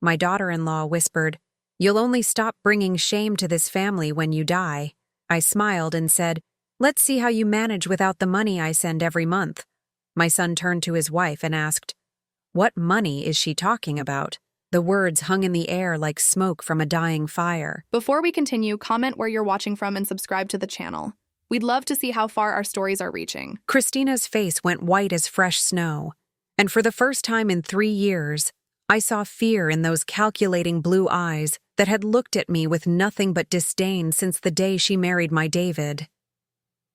My daughter-in-law whispered, "You'll only stop bringing shame to this family when you die." I smiled and said, "Let's see how you manage without the money I send every month." My son turned to his wife and asked, "What money is she talking about?" The words hung in the air like smoke from a dying fire. Before we continue, comment where you're watching from and subscribe to the channel. We'd love to see how far our stories are reaching. Christina's face went white as fresh snow, and for the first time in 3 years, I saw fear in those calculating blue eyes that had looked at me with nothing but disdain since the day she married my David.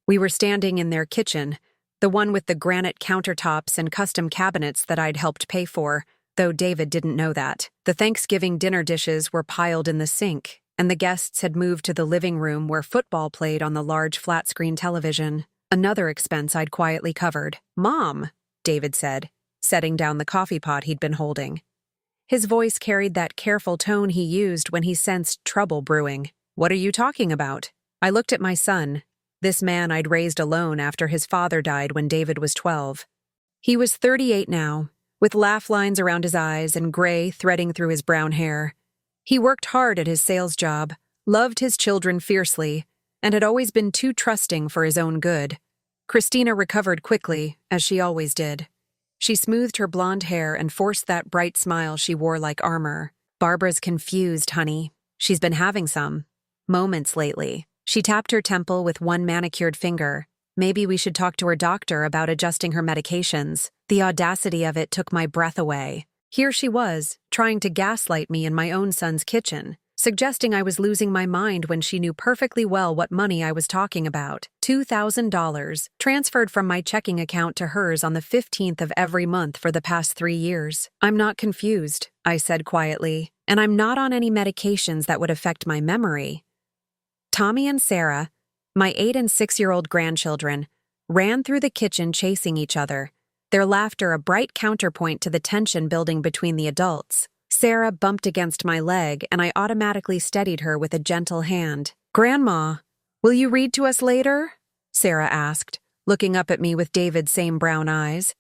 We were standing in their kitchen, the one with the granite countertops and custom cabinets that I'd helped pay for, though David didn't know that. The Thanksgiving dinner dishes were piled in the sink, and the guests had moved to the living room where football played on the large flat-screen television, another expense I'd quietly covered. "Mom," David said, setting down the coffee pot he'd been holding. His voice carried that careful tone he used when he sensed trouble brewing. "What are you talking about?" I looked at my son, this man I'd raised alone after his father died when David was 12. He was 38 now, with laugh lines around his eyes and gray threading through his brown hair. He worked hard at his sales job, loved his children fiercely, and had always been too trusting for his own good. Christina recovered quickly, as she always did. She smoothed her blonde hair and forced that bright smile she wore like armor. "Barbara's confused, honey. She's been having some moments lately." She tapped her temple with one manicured finger. "Maybe we should talk to her doctor about adjusting her medications." The audacity of it took my breath away. Here she was, trying to gaslight me in my own son's kitchen, suggesting I was losing my mind when she knew perfectly well what money I was talking about. $2,000, transferred from my checking account to hers on the 15th of every month for the past 3 years. "I'm not confused," I said quietly, "and I'm not on any medications that would affect my memory." Tommy and Sarah, my 8- and 6-year-old grandchildren, ran through the kitchen chasing each other, their laughter a bright counterpoint to the tension building between the adults. Sarah bumped against my leg, and I automatically steadied her with a gentle hand. "Grandma, will you read to us later?" Sarah asked, looking up at me with David's same brown eyes.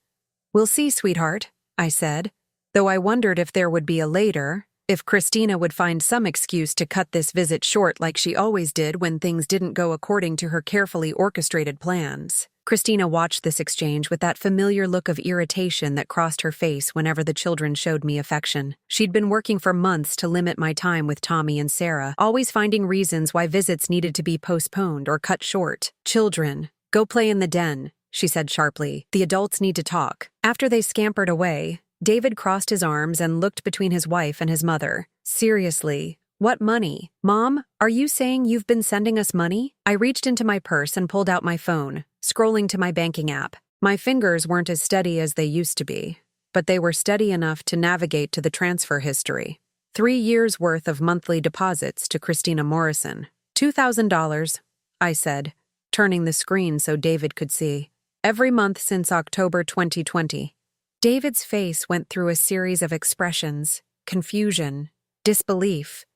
"We'll see, sweetheart," I said, though I wondered if there would be a later, if Christina would find some excuse to cut this visit short like she always did when things didn't go according to her carefully orchestrated plans. Christina watched this exchange with that familiar look of irritation that crossed her face whenever the children showed me affection. She'd been working for months to limit my time with Tommy and Sarah, always finding reasons why visits needed to be postponed or cut short. "Children, go play in the den," she said sharply. "The adults need to talk." After they scampered away, David crossed his arms and looked between his wife and his mother. "Seriously, what money? Mom, are you saying you've been sending us money?" I reached into my purse and pulled out my phone, scrolling to my banking app. My fingers weren't as steady as they used to be, but they were steady enough to navigate to the transfer history. 3 years' worth of monthly deposits to Christina Morrison. $2,000, I said, turning the screen so David could see. "Every month since October 2020. David's face went through a series of expressions: confusion, disbelief,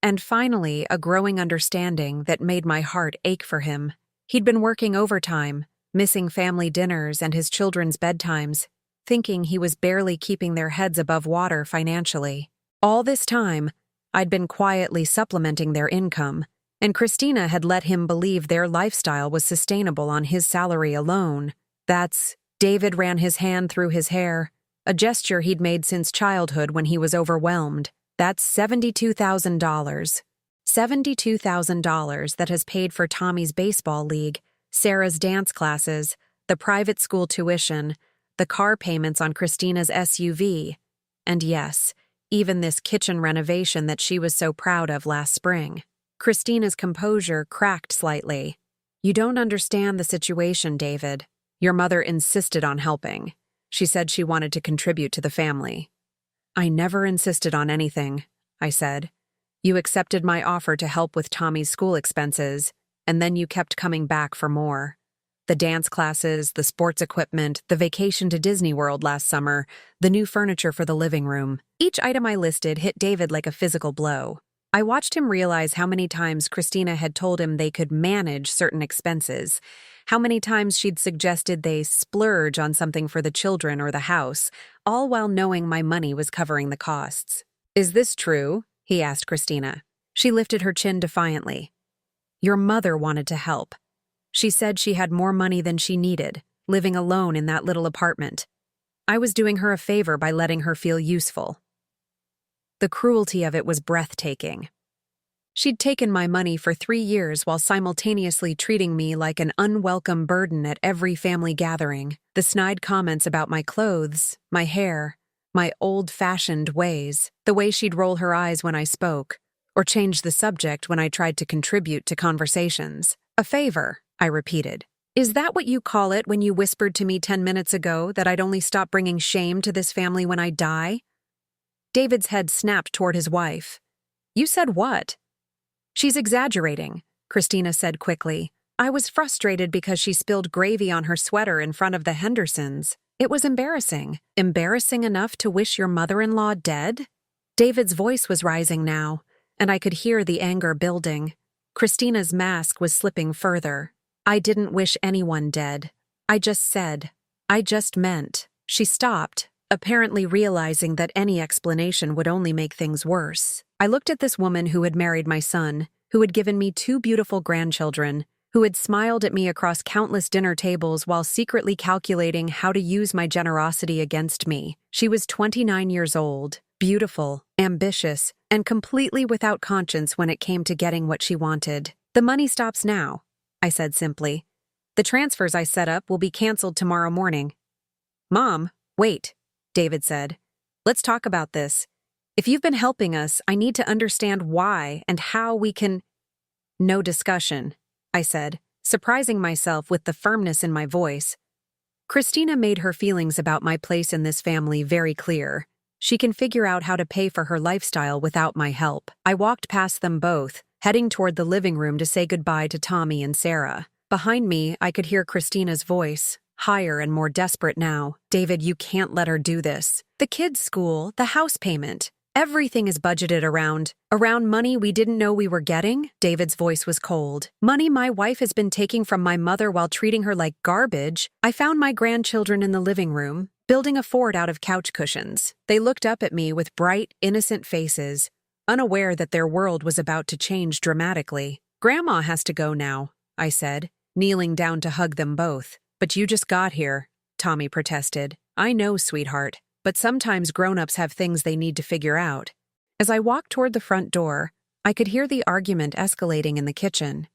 and finally a growing understanding that made my heart ache for him. He'd been working overtime, missing family dinners and his children's bedtimes, thinking he was barely keeping their heads above water financially. All this time, I'd been quietly supplementing their income, and Christina had let him believe their lifestyle was sustainable on his salary alone. David ran his hand through his hair, a gesture he'd made since childhood when he was overwhelmed. "That's $72,000. $72,000 that has paid for Tommy's baseball league, Sarah's dance classes, the private school tuition, the car payments on Christina's SUV, and yes, even this kitchen renovation that she was so proud of last spring." Christina's composure cracked slightly. "You don't understand the situation, David. Your mother insisted on helping. She said she wanted to contribute to the family." "I never insisted on anything," I said. "You accepted my offer to help with Tommy's school expenses, and then you kept coming back for more. The dance classes, the sports equipment, the vacation to Disney World last summer, the new furniture for the living room." Each item I listed hit David like a physical blow. I watched him realize how many times Christina had told him they could manage certain expenses, how many times she'd suggested they splurge on something for the children or the house, all while knowing my money was covering the costs. Is this true? He asked Christina. She lifted her chin defiantly. Your mother wanted to help. She said she had more money than she needed, living alone in that little apartment. I was doing her a favor by letting her feel useful. The cruelty of it was breathtaking. She'd taken my money for 3 years while simultaneously treating me like an unwelcome burden at every family gathering. The snide comments about my clothes, my hair, my old-fashioned ways, the way she'd roll her eyes when I spoke, or change the subject when I tried to contribute to conversations. A favor, I repeated. Is that what you call it when you whispered to me 10 minutes ago that I'd only stop bringing shame to this family when I die? David's head snapped toward his wife. You said what? She's exaggerating, Christina said quickly. I was frustrated because she spilled gravy on her sweater in front of the Hendersons. It was embarrassing. Embarrassing enough to wish your mother-in-law dead? David's voice was rising now, and I could hear the anger building. Christina's mask was slipping further. I didn't wish anyone dead. I just said. I just meant. She stopped, apparently realizing that any explanation would only make things worse. I looked at this woman who had married my son, who had given me 2 beautiful grandchildren, who had smiled at me across countless dinner tables while secretly calculating how to use my generosity against me. She was 29 years old, beautiful, ambitious, and completely without conscience when it came to getting what she wanted. The money stops now, I said simply. The transfers I set up will be canceled tomorrow morning. Mom, wait, David said. Let's talk about this. If you've been helping us, I need to understand why and how we can— No discussion, I said, surprising myself with the firmness in my voice. Christina made her feelings about my place in this family very clear. She can figure out how to pay for her lifestyle without my help. I walked past them both, heading toward the living room to say goodbye to Tommy and Sarah. Behind me, I could hear Christina's voice, higher and more desperate now. David, you can't let her do this. The kids' school, the house payment. Everything is budgeted around money we didn't know we were getting. David's voice was cold. Money my wife has been taking from my mother while treating her like garbage. I found my grandchildren in the living room, building a fort out of couch cushions. They looked up at me with bright, innocent faces, unaware that their world was about to change dramatically. Grandma has to go now, I said, kneeling down to hug them both. But you just got here, Tommy protested. I know, sweetheart. But sometimes grown-ups have things they need to figure out. As I walked toward the front door, I could hear the argument escalating in the kitchen.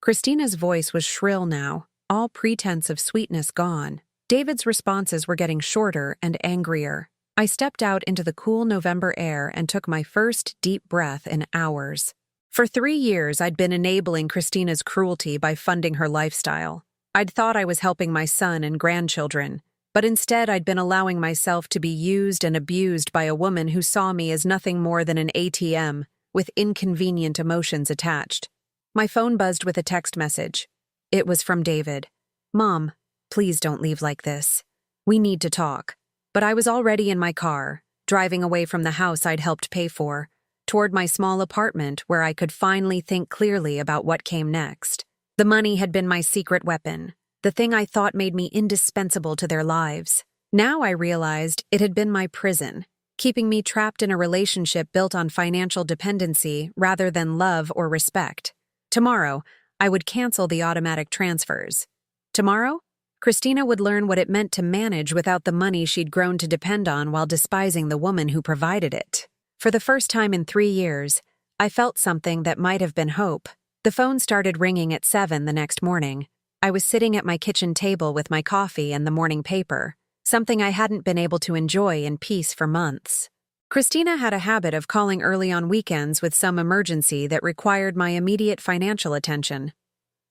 Christina's voice was shrill now, all pretense of sweetness gone. David's responses were getting shorter and angrier. I stepped out into the cool November air and took my first deep breath in hours. For 3 years, I'd been enabling Christina's cruelty by funding her lifestyle. I'd thought I was helping my son and grandchildren, but instead I'd been allowing myself to be used and abused by a woman who saw me as nothing more than an ATM, with inconvenient emotions attached. My phone buzzed with a text message. It was from David. Mom, please don't leave like this. We need to talk. But I was already in my car, driving away from the house I'd helped pay for, toward my small apartment where I could finally think clearly about what came next. The money had been my secret weapon, the thing I thought made me indispensable to their lives. Now I realized it had been my prison, keeping me trapped in a relationship built on financial dependency rather than love or respect. Tomorrow, I would cancel the automatic transfers. Tomorrow, Christina would learn what it meant to manage without the money she'd grown to depend on while despising the woman who provided it. For the first time in 3 years, I felt something that might have been hope. The phone started ringing at 7 the next morning. I was sitting at my kitchen table with my coffee and the morning paper, something I hadn't been able to enjoy in peace for months. Christina had a habit of calling early on weekends with some emergency that required my immediate financial attention.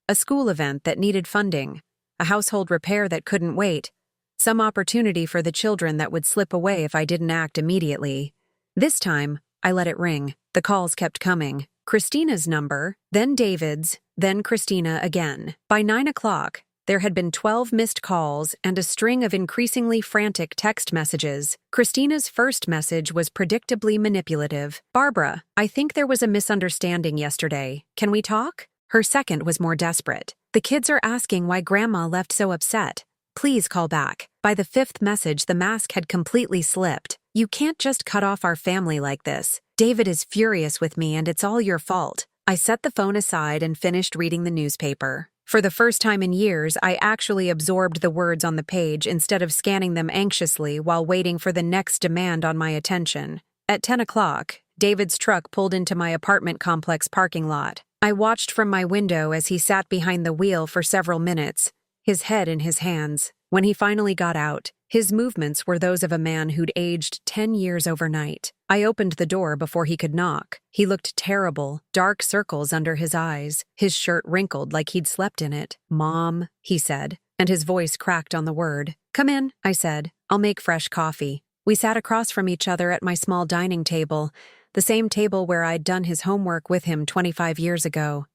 A school event that needed funding, a household repair that couldn't wait, some opportunity for the children that would slip away if I didn't act immediately. This time, I let it ring. The calls kept coming. Christina's number, then David's, then Christina again. By 9 o'clock, there had been 12 missed calls and a string of increasingly frantic text messages. Christina's first message was predictably manipulative. Barbara, I think there was a misunderstanding yesterday. Can we talk? Her second was more desperate. The kids are asking why Grandma left so upset. Please call back. By the fifth message, the mask had completely slipped. You can't just cut off our family like this. David is furious with me and it's all your fault. I set the phone aside and finished reading the newspaper. For the first time in years, I actually absorbed the words on the page instead of scanning them anxiously while waiting for the next demand on my attention. At 10 o'clock, David's truck pulled into my apartment complex parking lot. I watched from my window as he sat behind the wheel for several minutes, his head in his hands. When he finally got out, his movements were those of a man who'd aged 10 years overnight. I opened the door before he could knock. He looked terrible, dark circles under his eyes, his shirt wrinkled like he'd slept in it. "Mom," he said, and his voice cracked on the word. "Come in," I said. "I'll make fresh coffee." We sat across from each other at my small dining table, the same table where I'd done his homework with him 25 years ago.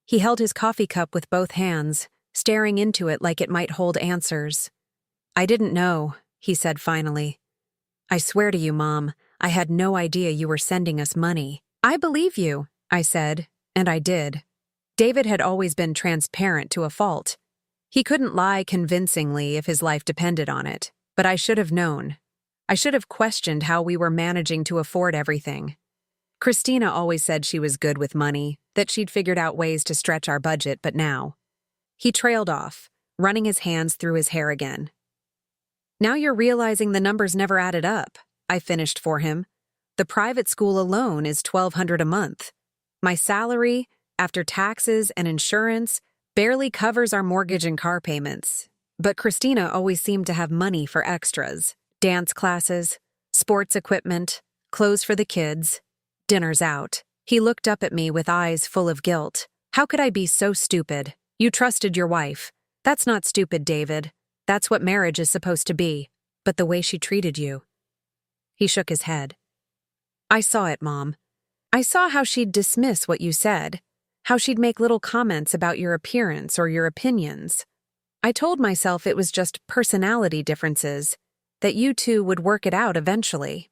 He held his coffee cup with both hands, staring into it like it might hold answers. "I didn't know," he said finally. "I swear to you, Mom, I had no idea you were sending us money." "I believe you," I said, and I did. David had always been transparent to a fault. He couldn't lie convincingly if his life depended on it, but I should have known. I should have questioned how we were managing to afford everything. Christina always said she was good with money, that she'd figured out ways to stretch our budget, but now. He trailed off, running his hands through his hair again. "Now you're realizing the numbers never added up," I finished for him. "The private school alone is $1,200 a month. My salary, after taxes and insurance, barely covers our mortgage and car payments. But Christina always seemed to have money for extras. Dance classes, sports equipment, clothes for the kids, dinners out." He looked up at me with eyes full of guilt. "How could I be so stupid? You trusted your wife. That's not stupid, David. That's what marriage is supposed to be. But the way she treated you." He shook his head. "I saw it, Mom. I saw how she'd dismiss what you said, how she'd make little comments about your appearance or your opinions. I told myself it was just personality differences, that you two would work it out eventually."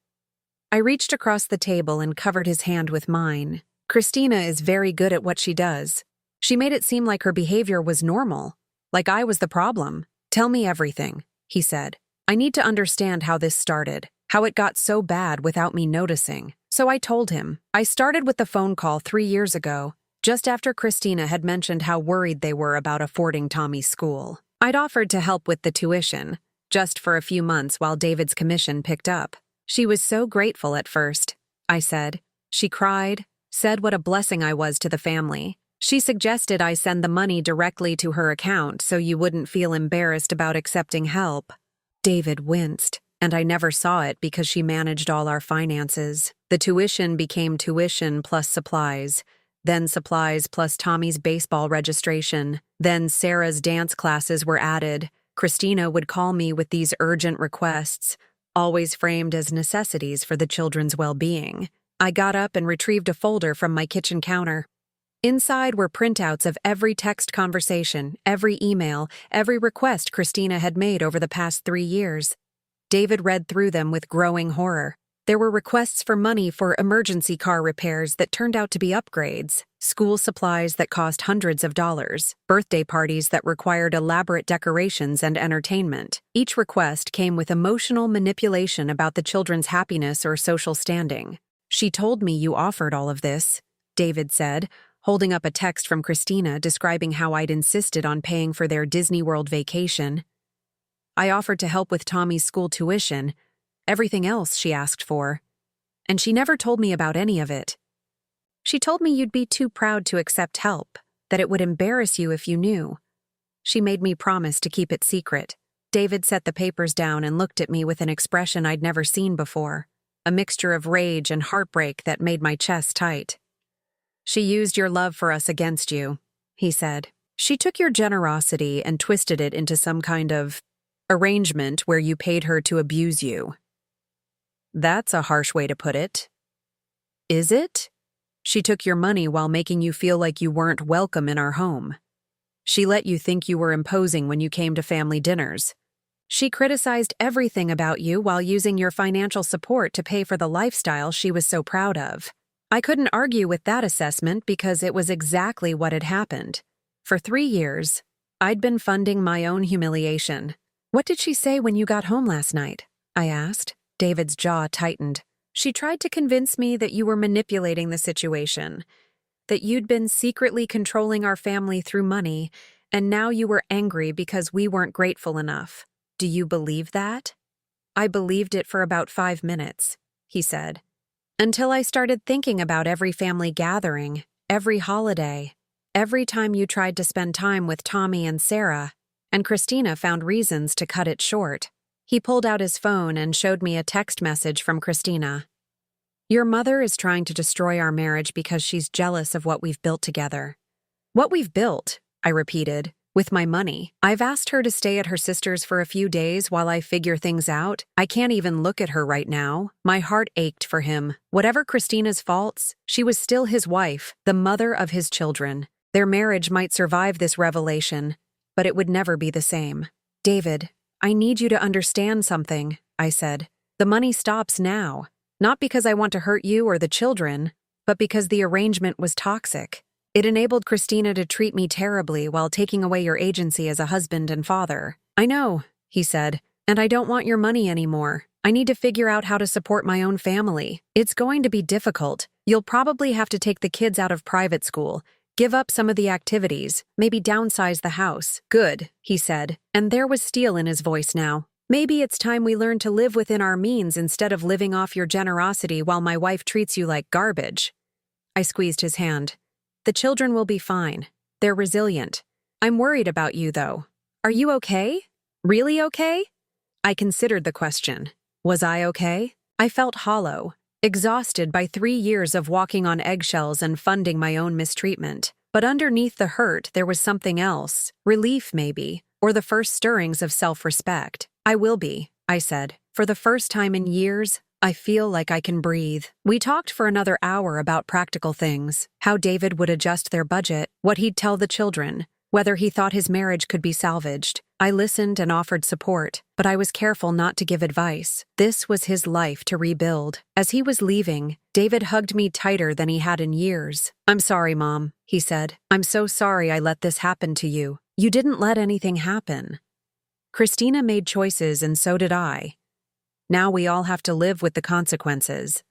I reached across the table and covered his hand with mine. "Christina is very good at what she does. She made it seem like her behavior was normal, like I was the problem." "Tell me everything," he said. "I need to understand how this started, how it got so bad without me noticing." So I told him. I started with the phone call 3 years ago, just after Christina had mentioned how worried they were about affording Tommy's school. I'd offered to help with the tuition, just for a few months while David's commission picked up. She was so grateful at first, I said. She cried, said what a blessing I was to the family. She suggested I send the money directly to her account so you wouldn't feel embarrassed about accepting help. David winced, and I never saw it because she managed all our finances. The tuition became tuition plus supplies, then supplies plus Tommy's baseball registration. Then Sarah's dance classes were added. Christina would call me with these urgent requests, always framed as necessities for the children's well-being. I got up and retrieved a folder from my kitchen counter. Inside were printouts of every text conversation, every email, every request Christina had made over the past 3 years. David read through them with growing horror. There were requests for money for emergency car repairs that turned out to be upgrades, school supplies that cost hundreds of dollars, birthday parties that required elaborate decorations and entertainment. Each request came with emotional manipulation about the children's happiness or social standing. "She told me you offered all of this," David said, holding up a text from Christina describing how I'd insisted on paying for their Disney World vacation. "I offered to help with Tommy's school tuition, everything else she asked for. And she never told me about any of it. She told me you'd be too proud to accept help, that it would embarrass you if you knew. She made me promise to keep it secret." David set the papers down and looked at me with an expression I'd never seen before, a mixture of rage and heartbreak that made my chest tight. "She used your love for us against you," he said. "She took your generosity and twisted it into some kind of arrangement where you paid her to abuse you." "That's a harsh way to put it." "Is it? She took your money while making you feel like you weren't welcome in our home. She let you think you were imposing when you came to family dinners. She criticized everything about you while using your financial support to pay for the lifestyle she was so proud of. I couldn't argue with that assessment because it was exactly what had happened. For 3 years, I'd been funding my own humiliation." "What did she say when you got home last night?" I asked. David's jaw tightened. She tried to convince me that you were manipulating the situation, that you'd been secretly controlling our family through money, and now you were angry because we weren't grateful enough. Do you believe that? I believed it for about 5 minutes, he said, until I started thinking about every family gathering, every holiday, every time you tried to spend time with Tommy and Sarah, and Christina found reasons to cut it short. He pulled out his phone and showed me a text message from Christina. Your mother is trying to destroy our marriage because she's jealous of what we've built together. What we've built, I repeated, with my money. I've asked her to stay at her sister's for a few days while I figure things out. I can't even look at her right now. My heart ached for him. Whatever Christina's faults, she was still his wife, the mother of his children. Their marriage might survive this revelation, but it would never be the same. David, I need you to understand something, I said. The money stops now. Not because I want to hurt you or the children, but because the arrangement was toxic. It enabled Christina to treat me terribly while taking away your agency as a husband and father. I know, he said, and I don't want your money anymore. I need to figure out how to support my own family. It's going to be difficult. You'll probably have to take the kids out of private school, give up some of the activities, maybe downsize the house. Good, he said, and there was steel in his voice now. Maybe it's time we learn to live within our means instead of living off your generosity while my wife treats you like garbage. I squeezed his hand. The children will be fine. They're resilient. I'm worried about you, though. Are you okay? Really okay? I considered the question. Was I okay? I felt hollow, exhausted by 3 years of walking on eggshells and funding my own mistreatment. But underneath the hurt, there was something else. Relief, maybe, or the first stirrings of self-respect. I will be, I said. For the first time in years, I feel like I can breathe. We talked for another hour about practical things, how David would adjust their budget, what he'd tell the children, whether he thought his marriage could be salvaged. I listened and offered support, but I was careful not to give advice. This was his life to rebuild. As he was leaving, David hugged me tighter than he had in years. I'm sorry, Mom, he said. I'm so sorry I let this happen to you. You didn't let anything happen. Christina made choices and so did I. Now we all have to live with the consequences.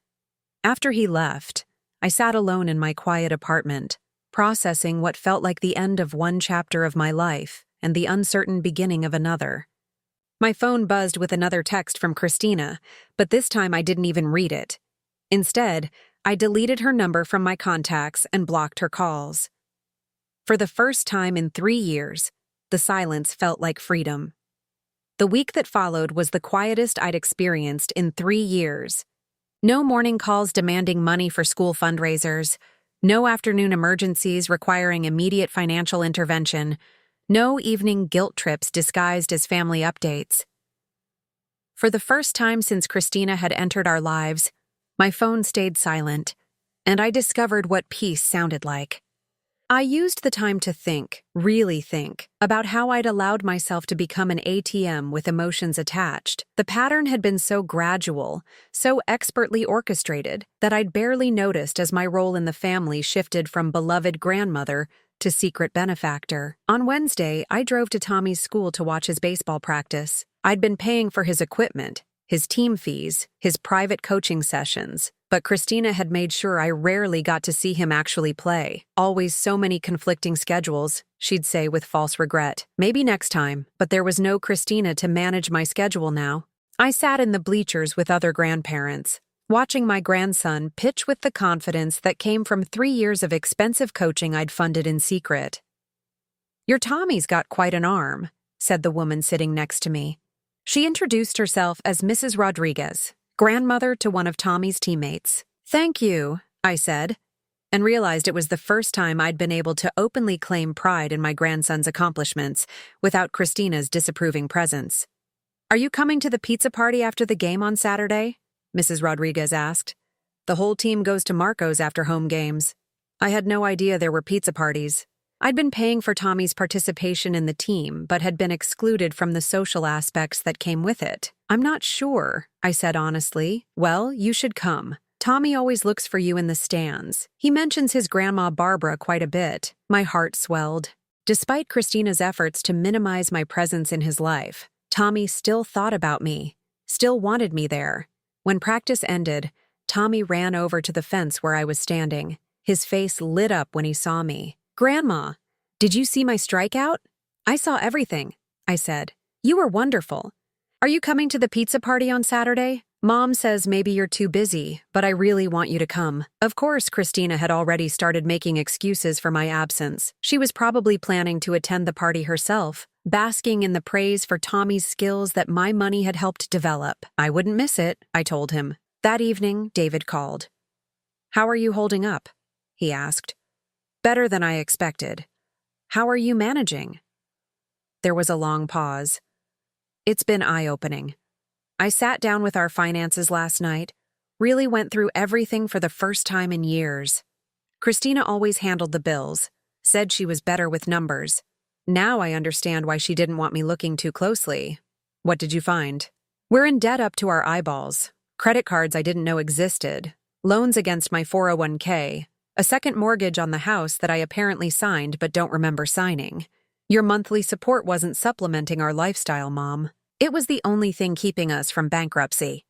After he left, I sat alone in my quiet apartment, processing what felt like the end of one chapter of my life and the uncertain beginning of another. My phone buzzed with another text from Christina, but this time I didn't even read it. Instead, I deleted her number from my contacts and blocked her calls. For the first time in 3 years, the silence felt like freedom. The week that followed was the quietest I'd experienced in 3 years. No morning calls demanding money for school fundraisers, no afternoon emergencies requiring immediate financial intervention, no evening guilt trips disguised as family updates. For the first time since Christina had entered our lives, my phone stayed silent, and I discovered what peace sounded like. I used the time to think, really think, about how I'd allowed myself to become an ATM with emotions attached. The pattern had been so gradual, so expertly orchestrated, that I'd barely noticed as my role in the family shifted from beloved grandmother to secret benefactor. On Wednesday, I drove to Tommy's school to watch his baseball practice. I'd been paying for his equipment, his team fees, his private coaching sessions, but Christina had made sure I rarely got to see him actually play. Always so many conflicting schedules, she'd say with false regret. Maybe next time, but there was no Christina to manage my schedule now. I sat in the bleachers with other grandparents, watching my grandson pitch with the confidence that came from 3 years of expensive coaching I'd funded in secret. Your Tommy's got quite an arm, said the woman sitting next to me. She introduced herself as Mrs. Rodriguez, grandmother to one of Tommy's teammates. Thank you, I said, and realized it was the first time I'd been able to openly claim pride in my grandson's accomplishments without Christina's disapproving presence. Are you coming to the pizza party after the game on Saturday? Mrs. Rodriguez asked. The whole team goes to Marco's after home games. I had no idea there were pizza parties. I'd been paying for Tommy's participation in the team, but had been excluded from the social aspects that came with it. I'm not sure, I said honestly. Well, you should come. Tommy always looks for you in the stands. He mentions his grandma Barbara quite a bit. My heart swelled. Despite Christina's efforts to minimize my presence in his life, Tommy still thought about me, still wanted me there. When practice ended, Tommy ran over to the fence where I was standing. His face lit up when he saw me. "Grandma, did you see my strikeout?" "I saw everything," I said. "You were wonderful. Are you coming to the pizza party on Saturday? Mom says maybe you're too busy, but I really want you to come." Of course, Christina had already started making excuses for my absence. She was probably planning to attend the party herself, basking in the praise for Tommy's skills that my money had helped develop. I wouldn't miss it, I told him. That evening, David called. "How are you holding up?" he asked. "Better than I expected. How are you managing?" There was a long pause. It's been eye-opening. I sat down with our finances last night, really went through everything for the first time in years. Christina always handled the bills, said she was better with numbers. Now I understand why she didn't want me looking too closely. What did you find? We're in debt up to our eyeballs. Credit cards I didn't know existed. Loans against my 401k. A second mortgage on the house that I apparently signed but don't remember signing. Your monthly support wasn't supplementing our lifestyle, Mom. It was the only thing keeping us from bankruptcy.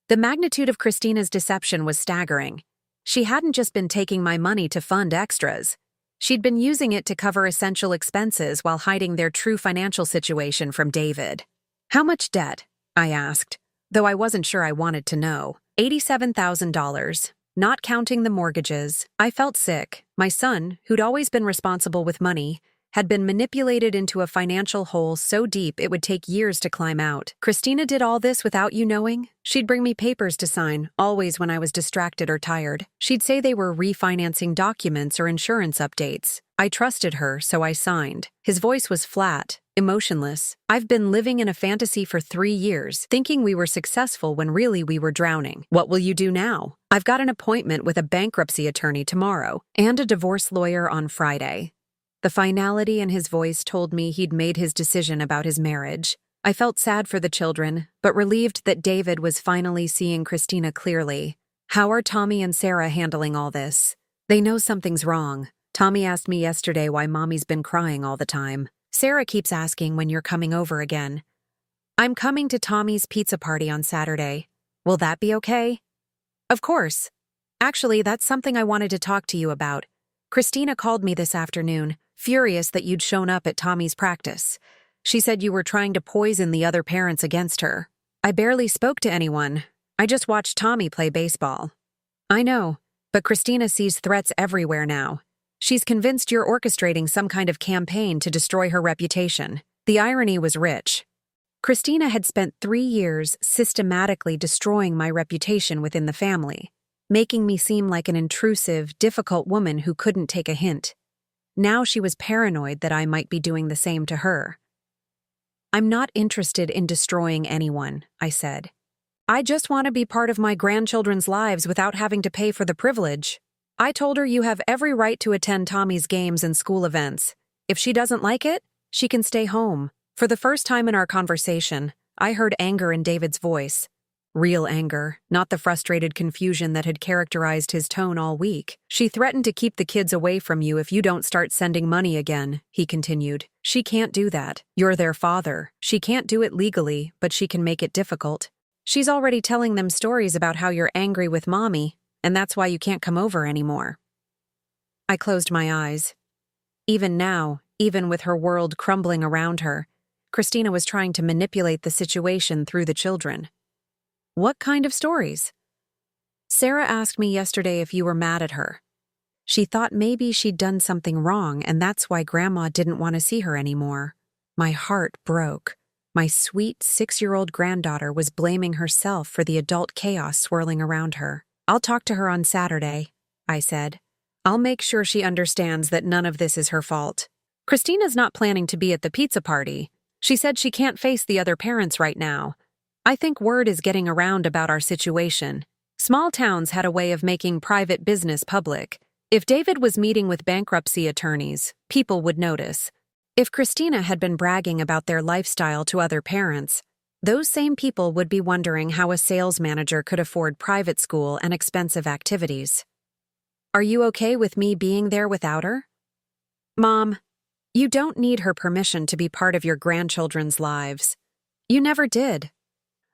The magnitude of Christina's deception was staggering. She hadn't just been taking my money to fund extras. She'd been using it to cover essential expenses while hiding their true financial situation from David. "How much debt?" I asked, though I wasn't sure I wanted to know. $87,000, not counting the mortgages. I felt sick. My son, who'd always been responsible with money, had been manipulated into a financial hole so deep it would take years to climb out. "Christina did all this without you knowing? She'd bring me papers to sign, always when I was distracted or tired. She'd say they were refinancing documents or insurance updates. I trusted her, so I signed." His voice was flat, emotionless. "I've been living in a fantasy for 3 years, thinking we were successful when really we were drowning. What will you do now? I've got an appointment with a bankruptcy attorney tomorrow and a divorce lawyer on Friday." The finality in his voice told me he'd made his decision about his marriage. I felt sad for the children, but relieved that David was finally seeing Christina clearly. "How are Tommy and Sarah handling all this?" "They know something's wrong. Tommy asked me yesterday why Mommy's been crying all the time. Sarah keeps asking when you're coming over again." "I'm coming to Tommy's pizza party on Saturday. Will that be okay?" "Of course. Actually, that's something I wanted to talk to you about. Christina called me this afternoon, furious that you'd shown up at Tommy's practice. She said you were trying to poison the other parents against her." "I barely spoke to anyone. I just watched Tommy play baseball." "I know, but Christina sees threats everywhere now. She's convinced you're orchestrating some kind of campaign to destroy her reputation." The irony was rich. Christina had spent 3 years systematically destroying my reputation within the family, making me seem like an intrusive, difficult woman who couldn't take a hint. Now she was paranoid that I might be doing the same to her. "I'm not interested in destroying anyone," I said. "I just want to be part of my grandchildren's lives without having to pay for the privilege." I told her you have every right to attend Tommy's games and school events. If she doesn't like it, she can stay home. For the first time in our conversation, I heard anger in David's voice. Real anger, not the frustrated confusion that had characterized his tone all week. "She threatened to keep the kids away from you if you don't start sending money again," he continued. "She can't do that. You're their father. She can't do it legally, but she can make it difficult. She's already telling them stories about how you're angry with Mommy, and that's why you can't come over anymore." I closed my eyes. Even now, even with her world crumbling around her, Christina was trying to manipulate the situation through the children. "What kind of stories?" "Sarah asked me yesterday if you were mad at her. She thought maybe she'd done something wrong and that's why Grandma didn't want to see her anymore." My heart broke. My sweet 6-year-old granddaughter was blaming herself for the adult chaos swirling around her. "I'll talk to her on Saturday," I said. "I'll make sure she understands that none of this is her fault." Christina's not planning to be at the pizza party. She said she can't face the other parents right now. I think word is getting around about our situation. Small towns had a way of making private business public. If David was meeting with bankruptcy attorneys, people would notice. If Christina had been bragging about their lifestyle to other parents, those same people would be wondering how a sales manager could afford private school and expensive activities. "Are you okay with me being there without her?" "Mom, you don't need her permission to be part of your grandchildren's lives. You never did."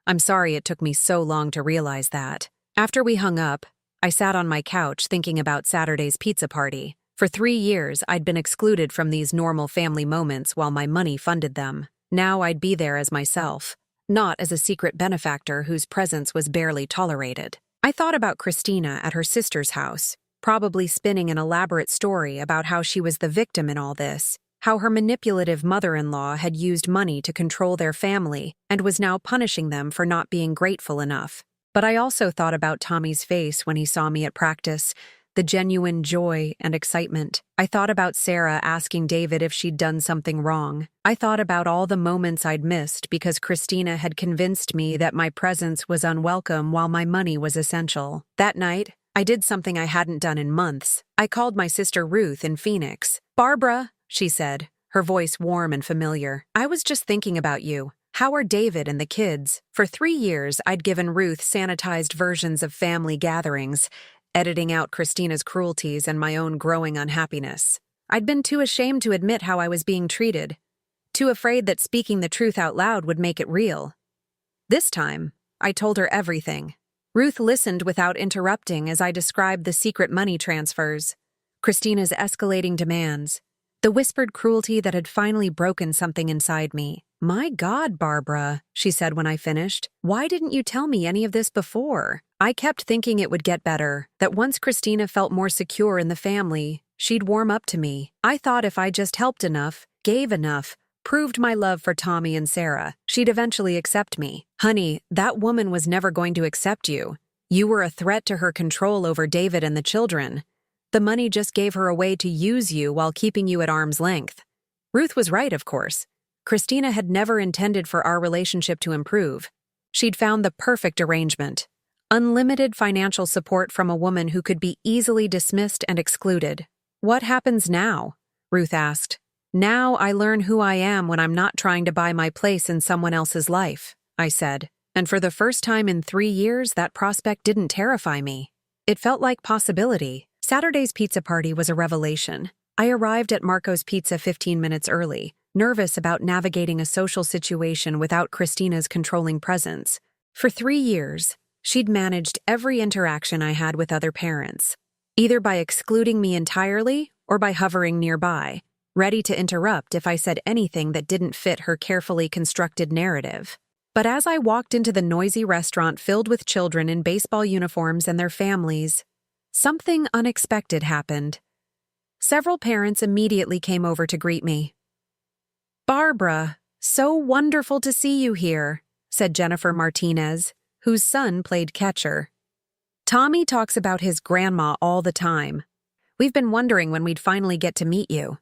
I'm sorry it took me so long to realize that. After we hung up, I sat on my couch thinking about Saturday's pizza party. For 3 years, I'd been excluded from these normal family moments while my money funded them. Now I'd be there as myself, not as a secret benefactor whose presence was barely tolerated. I thought about Christina at her sister's house, probably spinning an elaborate story about how she was the victim in all this, how her manipulative mother-in-law had used money to control their family and was now punishing them for not being grateful enough. But I also thought about Tommy's face when he saw me at practice, the genuine joy and excitement. I thought about Sarah asking David if she'd done something wrong. I thought about all the moments I'd missed because Christina had convinced me that my presence was unwelcome while my money was essential. That night, I did something I hadn't done in months. I called my sister Ruth in Phoenix. "Barbara," she said, her voice warm and familiar. "I was just thinking about you. How are David and the kids?" For 3 years, I'd given Ruth sanitized versions of family gatherings, editing out Christina's cruelties and my own growing unhappiness. I'd been too ashamed to admit how I was being treated, too afraid that speaking the truth out loud would make it real. This time, I told her everything. Ruth listened without interrupting as I described the secret money transfers, Christina's escalating demands, the whispered cruelty that had finally broken something inside me. "My God, Barbara," she said when I finished, "why didn't you tell me any of this before?" I kept thinking it would get better, that once Christina felt more secure in the family, she'd warm up to me. I thought if I just helped enough, gave enough, proved my love for Tommy and Sarah, she'd eventually accept me. Honey, that woman was never going to accept you. You were a threat to her control over David and the children. The money just gave her a way to use you while keeping you at arm's length. Ruth was right, of course. Christina had never intended for our relationship to improve. She'd found the perfect arrangement. Unlimited financial support from a woman who could be easily dismissed and excluded. "What happens now?" Ruth asked. "Now I learn who I am when I'm not trying to buy my place in someone else's life," I said. And for the first time in 3 years, that prospect didn't terrify me. It felt like possibility. Saturday's pizza party was a revelation. I arrived at Marco's Pizza 15 minutes early, nervous about navigating a social situation without Christina's controlling presence. For 3 years, she'd managed every interaction I had with other parents, either by excluding me entirely or by hovering nearby, ready to interrupt if I said anything that didn't fit her carefully constructed narrative. But as I walked into the noisy restaurant filled with children in baseball uniforms and their families, something unexpected happened. Several parents immediately came over to greet me. "Barbara, so wonderful to see you here," said Jennifer Martinez, whose son played catcher. "Tommy talks about his grandma all the time. We've been wondering when we'd finally get to meet you.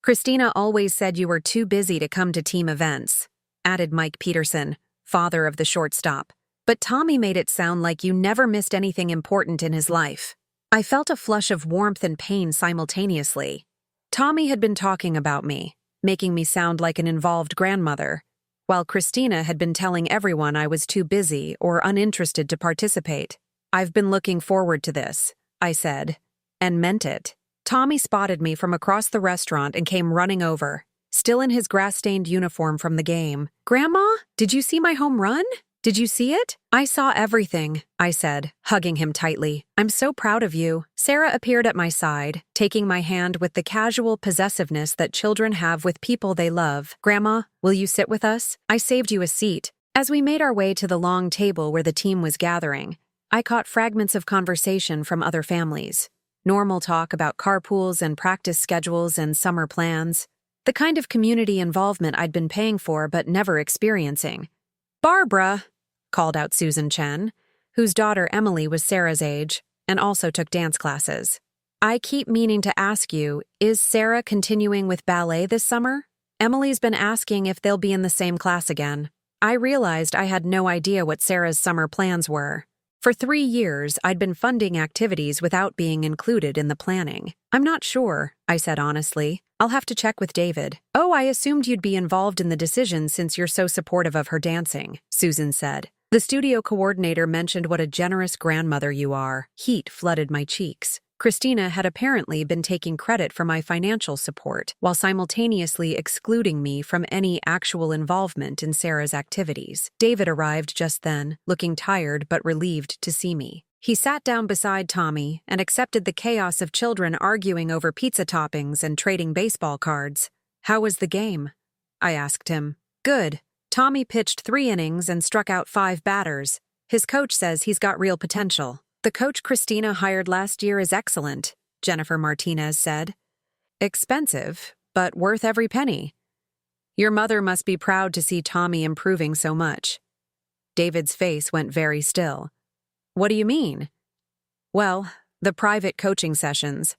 Christina always said you were too busy to come to team events," added Mike Peterson, father of the shortstop. "But Tommy made it sound like you never missed anything important in his life." I felt a flush of warmth and pain simultaneously. Tommy had been talking about me, making me sound like an involved grandmother, while Christina had been telling everyone I was too busy or uninterested to participate. "I've been looking forward to this," I said, and meant it. Tommy spotted me from across the restaurant and came running over, still in his grass-stained uniform from the game. "Grandma, did you see my home run? Did you see it?" "I saw everything," I said, hugging him tightly. "I'm so proud of you." Sarah appeared at my side, taking my hand with the casual possessiveness that children have with people they love. "Grandma, will you sit with us? I saved you a seat." As we made our way to the long table where the team was gathering, I caught fragments of conversation from other families. Normal talk about carpools and practice schedules and summer plans. The kind of community involvement I'd been paying for but never experiencing. "Barbara," called out Susan Chen, whose daughter Emily was Sarah's age and also took dance classes. "I keep meaning to ask you, is Sarah continuing with ballet this summer? Emily's been asking if they'll be in the same class again." I realized I had no idea what Sarah's summer plans were. For 3 years, I'd been funding activities without being included in the planning. "I'm not sure," I said honestly. "I'll have to check with David." "Oh, I assumed you'd be involved in the decision since you're so supportive of her dancing," Susan said. "The studio coordinator mentioned what a generous grandmother you are." Heat flooded my cheeks. Christina had apparently been taking credit for my financial support while simultaneously excluding me from any actual involvement in Sarah's activities. David arrived just then, looking tired but relieved to see me. He sat down beside Tommy and accepted the chaos of children arguing over pizza toppings and trading baseball cards. "How was the game?" I asked him. "Good. Tommy pitched 3 innings and struck out 5 batters. His coach says he's got real potential." "The coach Christina hired last year is excellent," Jennifer Martinez said. "Expensive, but worth every penny. Your mother must be proud to see Tommy improving so much." David's face went very still. "What do you mean?" "Well, the private coaching sessions.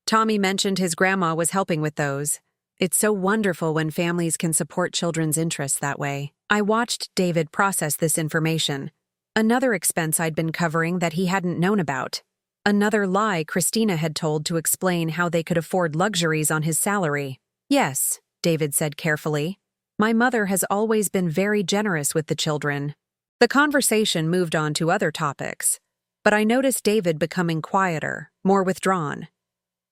Tommy mentioned his grandma was helping with those. It's so wonderful when families can support children's interests that way." I watched David process this information. Another expense I'd been covering that he hadn't known about. Another lie Christina had told to explain how they could afford luxuries on his salary. "Yes," David said carefully. "My mother has always been very generous with the children." The conversation moved on to other topics, but I noticed David becoming quieter, more withdrawn.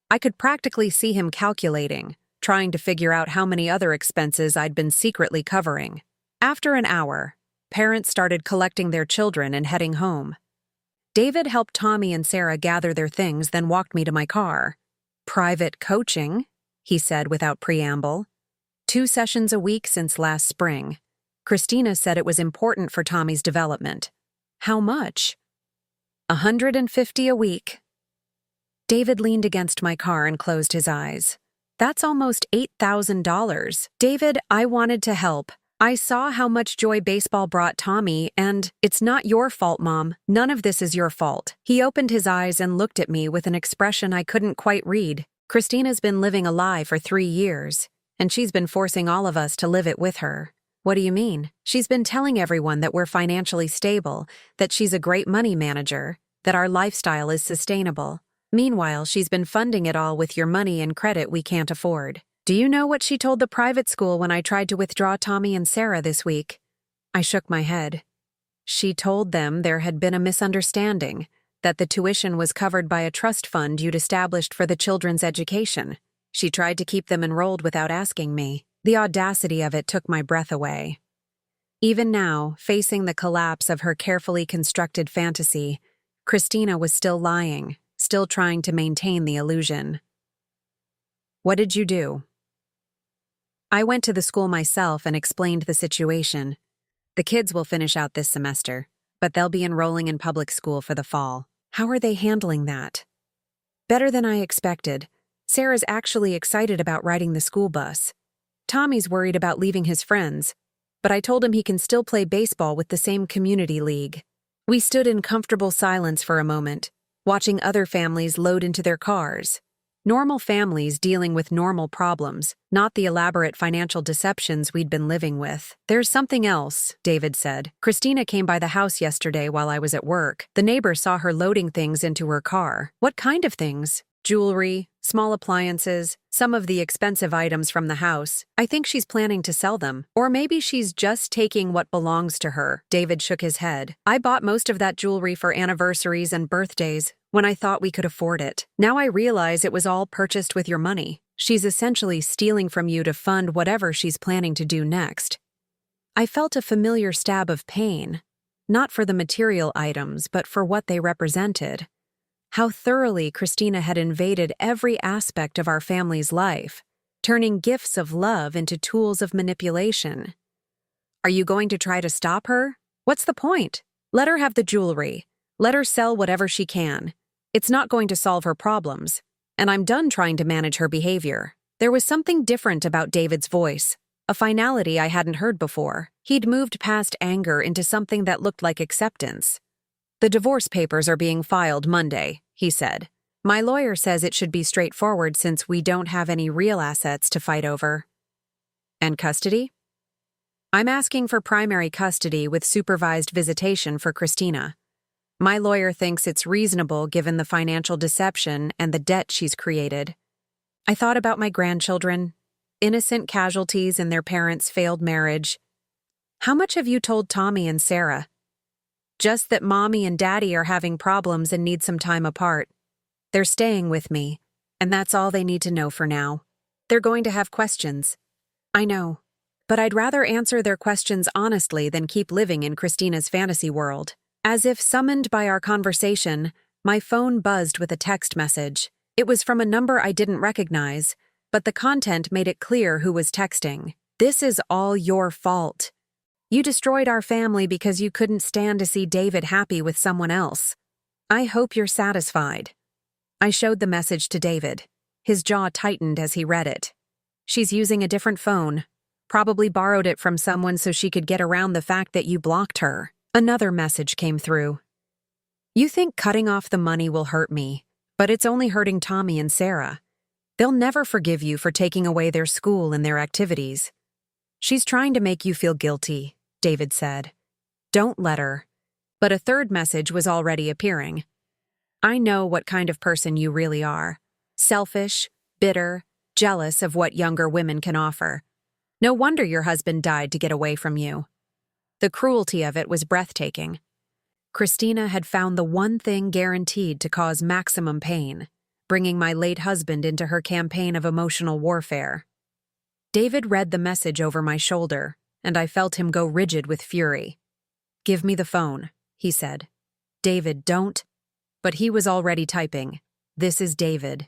I could practically see him calculating, trying to figure out how many other expenses I'd been secretly covering. After an hour, parents started collecting their children and heading home. David helped Tommy and Sarah gather their things, then walked me to my car. "Private coaching," he said without preamble. 2 sessions a week since last spring. Christina said it was important for Tommy's development. "How much?" $150 a week. David leaned against my car and closed his eyes. "That's almost $8,000. David, I wanted to help. I saw how much joy baseball brought Tommy, and it's not your fault, Mom. None of this is your fault." He opened his eyes and looked at me with an expression I couldn't quite read. "Christina's been living a lie for 3 years, and she's been forcing all of us to live it with her." "What do you mean?" "She's been telling everyone that we're financially stable, that she's a great money manager, that our lifestyle is sustainable. Meanwhile, she's been funding it all with your money and credit we can't afford. Do you know what she told the private school when I tried to withdraw Tommy and Sarah this week?" I shook my head. "She told them there had been a misunderstanding, that the tuition was covered by a trust fund you'd established for the children's education. She tried to keep them enrolled without asking me." The audacity of it took my breath away. Even now, facing the collapse of her carefully constructed fantasy, Christina was still lying, still trying to maintain the illusion. "What did you do?" I went to the school myself and explained the situation. "The kids will finish out this semester, but they'll be enrolling in public school for the fall." "How are they handling that?" "Better than I expected. Sarah's actually excited about riding the school bus. Tommy's worried about leaving his friends, but I told him he can still play baseball with the same community league." We stood in comfortable silence for a moment, watching other families load into their cars. Normal families dealing with normal problems, not the elaborate financial deceptions we'd been living with. "There's something else," David said. "Christina came by the house yesterday while I was at work. The neighbor saw her loading things into her car." "What kind of things?" "Jewelry, small appliances, some of the expensive items from the house. I think she's planning to sell them. Or maybe she's just taking what belongs to her." David shook his head. "I bought most of that jewelry for anniversaries and birthdays when I thought we could afford it. Now I realize it was all purchased with your money. She's essentially stealing from you to fund whatever she's planning to do next." I felt a familiar stab of pain, not for the material items, but for what they represented. How thoroughly Christina had invaded every aspect of our family's life, turning gifts of love into tools of manipulation. "Are you going to try to stop her? What's the point? Let her have the jewelry. Let her sell whatever she can. It's not going to solve her problems, and I'm done trying to manage her behavior." There was something different about David's voice, a finality I hadn't heard before. He'd moved past anger into something that looked like acceptance. "The divorce papers are being filed Monday," he said. "My lawyer says it should be straightforward since we don't have any real assets to fight over." "And custody?" "I'm asking for primary custody with supervised visitation for Christina. My lawyer thinks it's reasonable given the financial deception and the debt she's created." I thought about my grandchildren, innocent casualties in their parents' failed marriage. "How much have you told Tommy and Sarah?" "Just that Mommy and Daddy are having problems and need some time apart. They're staying with me, and that's all they need to know for now. They're going to have questions. I know, but I'd rather answer their questions honestly than keep living in Christina's fantasy world. As if summoned by our conversation, my phone buzzed with a text message. It was from a number I didn't recognize, but the content made it clear who was texting. "This is all your fault. You destroyed our family because you couldn't stand to see David happy with someone else. I hope you're satisfied." I showed the message to David. His jaw tightened as he read it. "She's using a different phone. Probably borrowed it from someone so she could get around the fact that you blocked her." Another message came through. "You think cutting off the money will hurt me, but it's only hurting Tommy and Sarah. They'll never forgive you for taking away their school and their activities. She's trying to make you feel guilty," David said. "Don't let her." But a third message was already appearing. "I know what kind of person you really are. Selfish, bitter, jealous of what younger women can offer. No wonder your husband died to get away from you." The cruelty of it was breathtaking. Christina had found the one thing guaranteed to cause maximum pain, bringing my late husband into her campaign of emotional warfare. David read the message over my shoulder, and I felt him go rigid with fury. "Give me the phone," he said. "David, don't." But he was already typing. "This is David.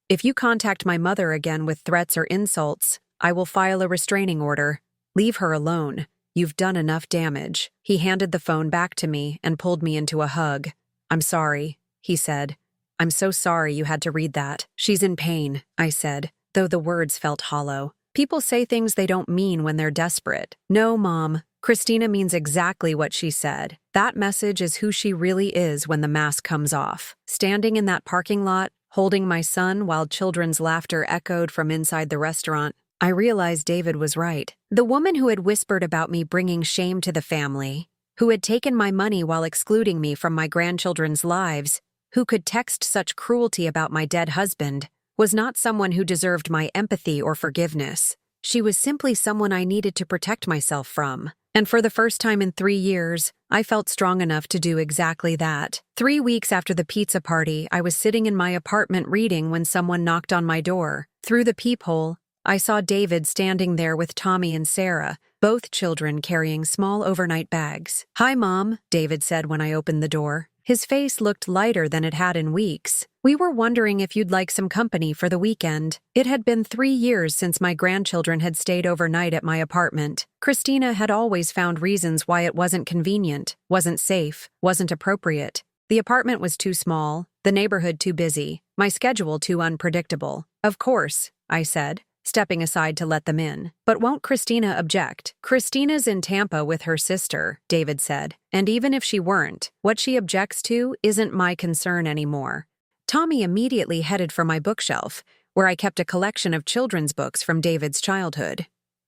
If you contact my mother again with threats or insults, I will file a restraining order. Leave her alone. You've done enough damage." He handed the phone back to me and pulled me into a hug. "I'm sorry," he said. "I'm so sorry you had to read that." "She's in pain," I said, though the words felt hollow. People say things they don't mean when they're desperate. "No, Mom. Christina means exactly what she said. That message is who she really is when the mask comes off." Standing in that parking lot, holding my son while children's laughter echoed from inside the restaurant, I realized David was right. The woman who had whispered about me bringing shame to the family, who had taken my money while excluding me from my grandchildren's lives, who could text such cruelty about my dead husband, was not someone who deserved my empathy or forgiveness. She was simply someone I needed to protect myself from. And for the first time in 3 years, I felt strong enough to do exactly that. 3 weeks after the pizza party, I was sitting in my apartment reading when someone knocked on my door. Through the peephole, I saw David standing there with Tommy and Sarah, both children carrying small overnight bags. "Hi, Mom," David said when I opened the door. His face looked lighter than it had in weeks. "We were wondering if you'd like some company for the weekend." It had been 3 years since my grandchildren had stayed overnight at my apartment. Christina had always found reasons why it wasn't convenient, wasn't safe, wasn't appropriate. The apartment was too small, the neighborhood too busy, my schedule too unpredictable. "Of course," I said, stepping aside to let them in. "But won't Christina object?" "Christina's in Tampa with her sister," David said. "And even if she weren't, what she objects to isn't my concern anymore." Tommy immediately headed for my bookshelf, where I kept a collection of children's books from David's childhood.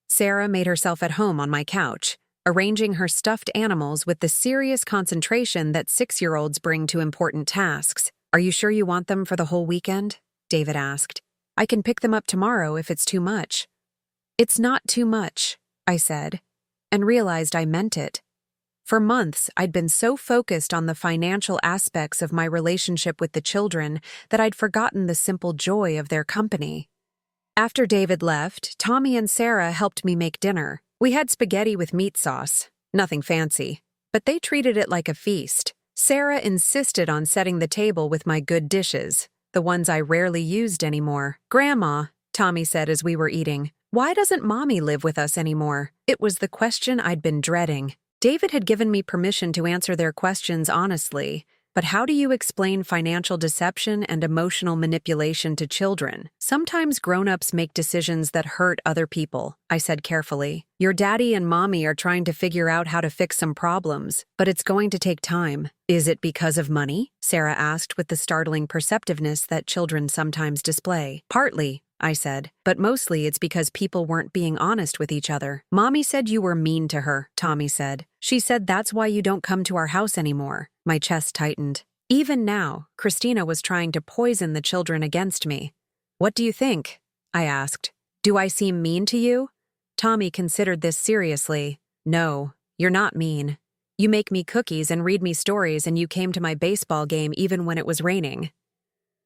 Sarah made herself at home on my couch, arranging her stuffed animals with the serious concentration that 6-year-olds bring to important tasks. "Are you sure you want them for the whole weekend?" David asked. "I can pick them up tomorrow if it's too much." "It's not too much," I said, and realized I meant it. For months, I'd been so focused on the financial aspects of my relationship with the children that I'd forgotten the simple joy of their company. After David left, Tommy and Sarah helped me make dinner. We had spaghetti with meat sauce, nothing fancy, but they treated it like a feast. Sarah insisted on setting the table with my good dishes, the ones I rarely used anymore. "Grandma," Tommy said as we were eating, "why doesn't Mommy live with us anymore?" It was the question I'd been dreading. David had given me permission to answer their questions honestly, but how do you explain financial deception and emotional manipulation to children? "Sometimes grown-ups make decisions that hurt other people," I said carefully. "Your daddy and mommy are trying to figure out how to fix some problems, but it's going to take time." "Is it because of money?" Sarah asked with the startling perceptiveness that children sometimes display. "Partly," I said, "but mostly it's because people weren't being honest with each other." "Mommy said you were mean to her," Tommy said. "She said that's why you don't come to our house anymore." My chest tightened. Even now, Christina was trying to poison the children against me. "What do you think?" I asked. "Do I seem mean to you?" Tommy considered this seriously. "No, you're not mean. You make me cookies and read me stories, and you came to my baseball game even when it was raining."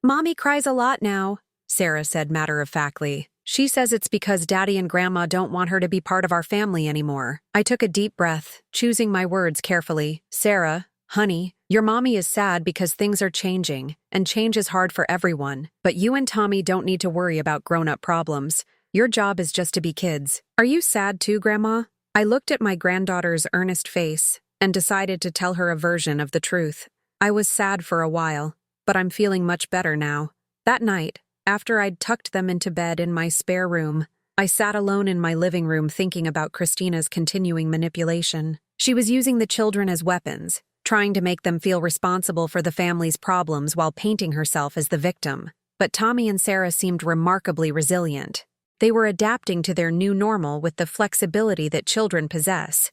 Mommy cries a lot now, Sarah said matter-of-factly. She says it's because Daddy and Grandma don't want her to be part of our family anymore. I took a deep breath, choosing my words carefully. Sarah, honey, your mommy is sad because things are changing, and change is hard for everyone. But you and Tommy don't need to worry about grown-up problems. Your job is just to be kids. Are you sad too, Grandma? I looked at my granddaughter's earnest face and decided to tell her a version of the truth. I was sad for a while, but I'm feeling much better now. That night, after I'd tucked them into bed in my spare room, I sat alone in my living room thinking about Christina's continuing manipulation. She was using the children as weapons, trying to make them feel responsible for the family's problems while painting herself as the victim. But Tommy and Sarah seemed remarkably resilient. They were adapting to their new normal with the flexibility that children possess,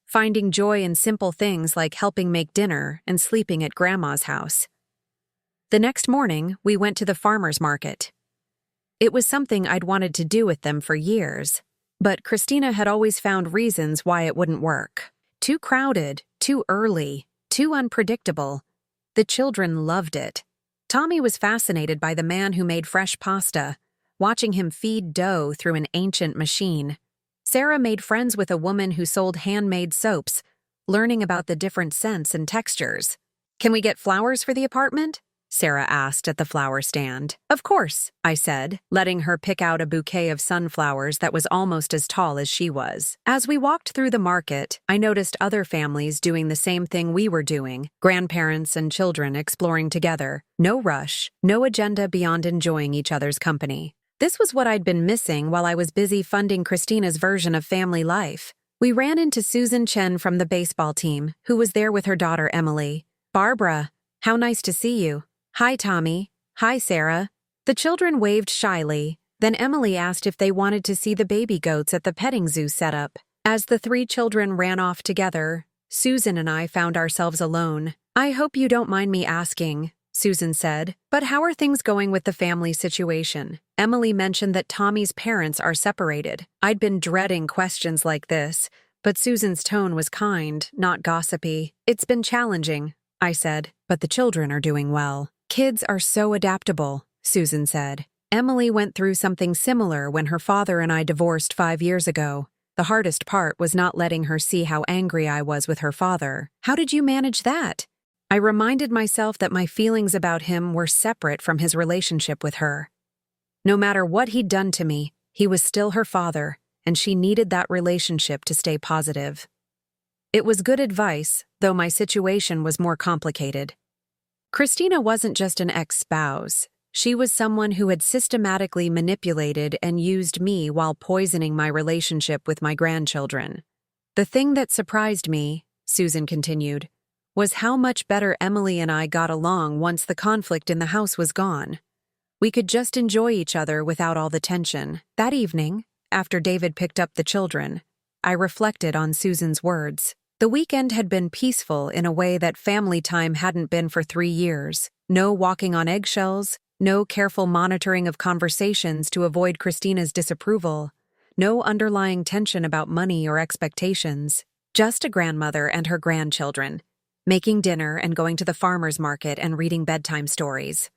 finding joy in simple things like helping make dinner and sleeping at Grandma's house. The next morning, we went to the farmer's market. It was something I'd wanted to do with them for years, but Christina had always found reasons why it wouldn't work. Too crowded, too early, too unpredictable. The children loved it. Tommy was fascinated by the man who made fresh pasta, watching him feed dough through an ancient machine. Sarah made friends with a woman who sold handmade soaps, learning about the different scents and textures. "Can we get flowers for the apartment?" Sarah asked at the flower stand. "Of course," I said, letting her pick out a bouquet of sunflowers that was almost as tall as she was. As we walked through the market, I noticed other families doing the same thing we were doing, grandparents and children exploring together. No rush, no agenda beyond enjoying each other's company. This was what I'd been missing while I was busy funding Christina's version of family life. We ran into Susan Chen from the baseball team, who was there with her daughter Emily. "Barbara, how nice to see you." "Hi, Tommy." "Hi, Sarah." The children waved shyly, then Emily asked if they wanted to see the baby goats at the petting zoo setup. As the three children ran off together, Susan and I found ourselves alone. "I hope you don't mind me asking," Susan said, "but how are things going with the family situation?" Emily mentioned that Tommy's parents are separated. I'd been dreading questions like this, but Susan's tone was kind, not gossipy. "It's been challenging," I said, "but the children are doing well." "Kids are so adaptable," Susan said. "Emily went through something similar when her father and I divorced 5 years ago. The hardest part was not letting her see how angry I was with her father." "How did you manage that?" I reminded myself that my feelings about him were separate from his relationship with her. No matter what he'd done to me, he was still her father, and she needed that relationship to stay positive. It was good advice, though my situation was more complicated. Christina wasn't just an ex-spouse. She was someone who had systematically manipulated and used me while poisoning my relationship with my grandchildren. The thing that surprised me, Susan continued, was how much better Emily and I got along once the conflict in the house was gone. We could just enjoy each other without all the tension. That evening, after David picked up the children, I reflected on Susan's words. The weekend had been peaceful in a way that family time hadn't been for 3 years. No walking on eggshells, no careful monitoring of conversations to avoid Christina's disapproval, no underlying tension about money or expectations. Just a grandmother and her grandchildren, making dinner and going to the farmer's market and reading bedtime stories.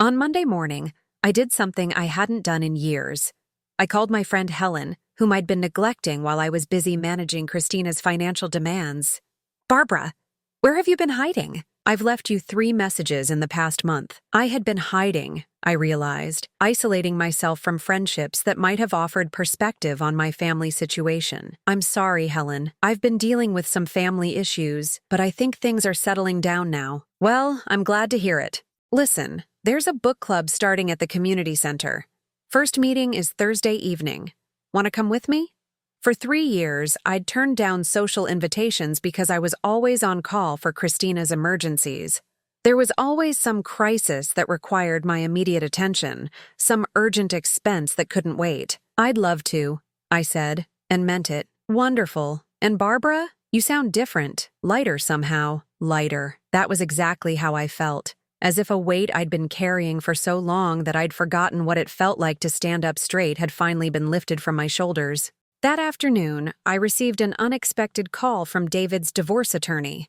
On Monday morning, I did something I hadn't done in years. I called my friend Helen, whom I'd been neglecting while I was busy managing Christina's financial demands. "Barbara, where have you been hiding? I've left you 3 messages in the past month." I had been hiding, I realized, isolating myself from friendships that might have offered perspective on my family situation. "I'm sorry, Helen. I've been dealing with some family issues, but I think things are settling down now." "Well, I'm glad to hear it. Listen, there's a book club starting at the community center. First meeting is Thursday evening. Want to come with me?" For 3 years, I'd turned down social invitations because I was always on call for Christina's emergencies. There was always some crisis that required my immediate attention, some urgent expense that couldn't wait. "I'd love to," I said, and meant it. "Wonderful. And Barbara, you sound different, lighter somehow." Lighter. That was exactly how I felt. As if a weight I'd been carrying for so long that I'd forgotten what it felt like to stand up straight had finally been lifted from my shoulders. That afternoon, I received an unexpected call from David's divorce attorney.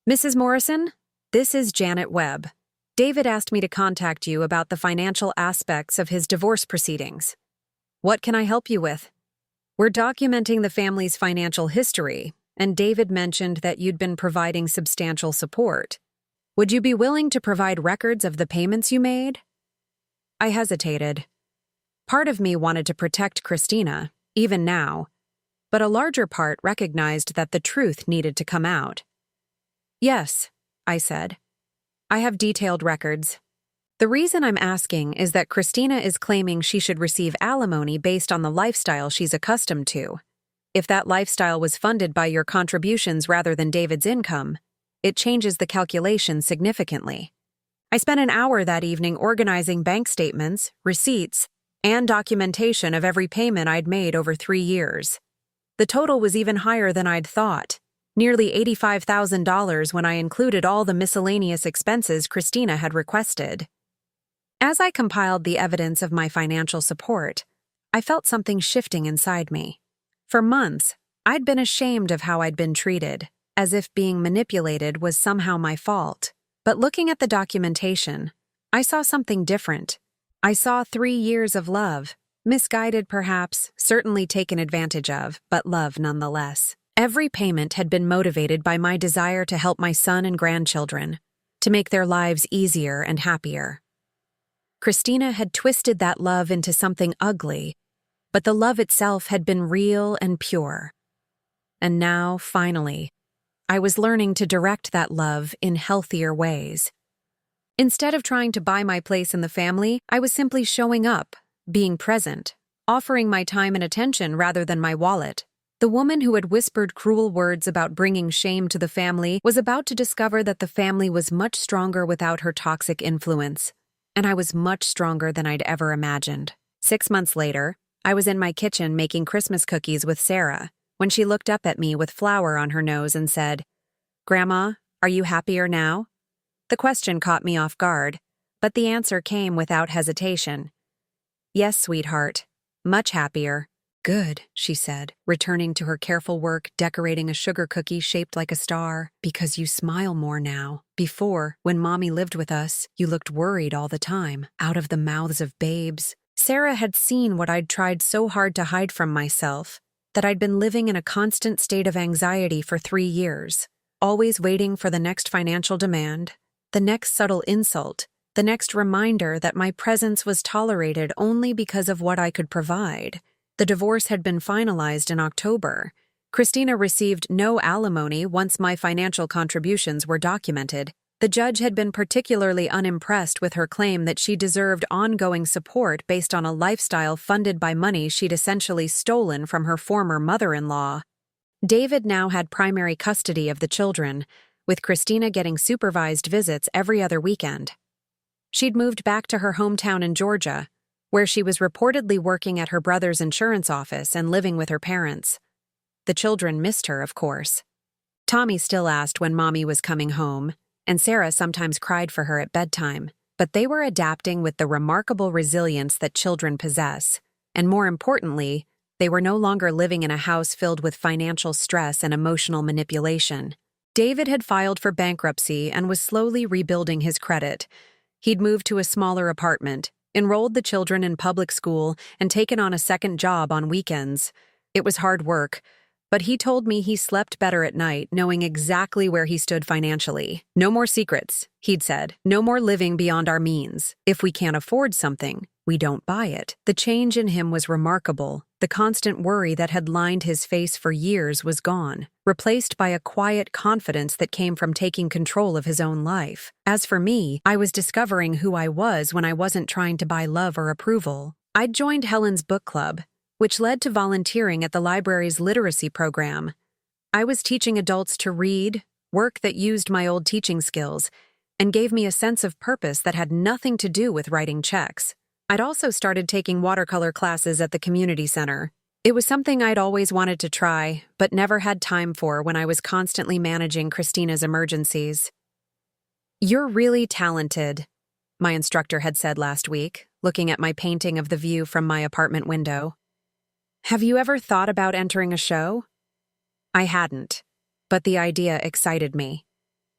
"Mrs. Morrison, this is Janet Webb." David asked me to contact you about the financial aspects of his divorce proceedings. What can I help you with? We're documenting the family's financial history, and David mentioned that you'd been providing substantial support. Would you be willing to provide records of the payments you made? I hesitated. Part of me wanted to protect Christina, even now, but a larger part recognized that the truth needed to come out. Yes, I said. I have detailed records. The reason I'm asking is that Christina is claiming she should receive alimony based on the lifestyle she's accustomed to. If that lifestyle was funded by your contributions rather than David's income, it changes the calculation significantly. I spent an hour that evening organizing bank statements, receipts, and documentation of every payment I'd made over 3 years. The total was even higher than I'd thought. Nearly $85,000 when I included all the miscellaneous expenses Christina had requested. As I compiled the evidence of my financial support, I felt something shifting inside me. For months, I'd been ashamed of how I'd been treated, as if being manipulated was somehow my fault. But looking at the documentation, I saw something different. I saw 3 years of love, misguided perhaps, certainly taken advantage of, but love nonetheless. Every payment had been motivated by my desire to help my son and grandchildren, to make their lives easier and happier. Christina had twisted that love into something ugly, but the love itself had been real and pure. And now, finally, I was learning to direct that love in healthier ways. Instead of trying to buy my place in the family, I was simply showing up, being present, offering my time and attention rather than my wallet. The woman who had whispered cruel words about bringing shame to the family was about to discover that the family was much stronger without her toxic influence, and I was much stronger than I'd ever imagined. 6 months later, I was in my kitchen making Christmas cookies with Sarah when she looked up at me with flour on her nose and said, "Grandma, are you happier now?" The question caught me off guard, but the answer came without hesitation. "Yes, sweetheart, much happier." "Good," she said, returning to her careful work decorating a sugar cookie shaped like a star, "because you smile more now. Before, when Mommy lived with us, you looked worried all the time, out of the mouths of babes." Sarah had seen what I'd tried so hard to hide from myself, that I'd been living in a constant state of anxiety for 3 years, always waiting for the next financial demand, the next subtle insult, the next reminder that my presence was tolerated only because of what I could provide. The divorce had been finalized in October. Christina received no alimony once my financial contributions were documented. The judge had been particularly unimpressed with her claim that she deserved ongoing support based on a lifestyle funded by money she'd essentially stolen from her former mother-in-law. David now had primary custody of the children, with Christina getting supervised visits every other weekend. She'd moved back to her hometown in Georgia, where she was reportedly working at her brother's insurance office and living with her parents. The children missed her, of course. Tommy still asked when Mommy was coming home, and Sarah sometimes cried for her at bedtime, but they were adapting with the remarkable resilience that children possess, and more importantly, they were no longer living in a house filled with financial stress and emotional manipulation. David had filed for bankruptcy and was slowly rebuilding his credit. He'd moved to a smaller apartment, enrolled the children in public school, and taken on a second job on weekends. It was hard work, but he told me he slept better at night, knowing exactly where he stood financially. "No more secrets," he'd said. "No more living beyond our means. If we can't afford something, we don't buy it." The change in him was remarkable. The constant worry that had lined his face for years was gone, replaced by a quiet confidence that came from taking control of his own life. As for me, I was discovering who I was when I wasn't trying to buy love or approval. I'd joined Helen's book club, which led to volunteering at the library's literacy program. I was teaching adults to read, work that used my old teaching skills, and gave me a sense of purpose that had nothing to do with writing checks. I'd also started taking watercolor classes at the community center. It was something I'd always wanted to try, but never had time for when I was constantly managing Christina's emergencies. "You're really talented," my instructor had said last week, looking at my painting of the view from my apartment window. "Have you ever thought about entering a show?" I hadn't, but the idea excited me.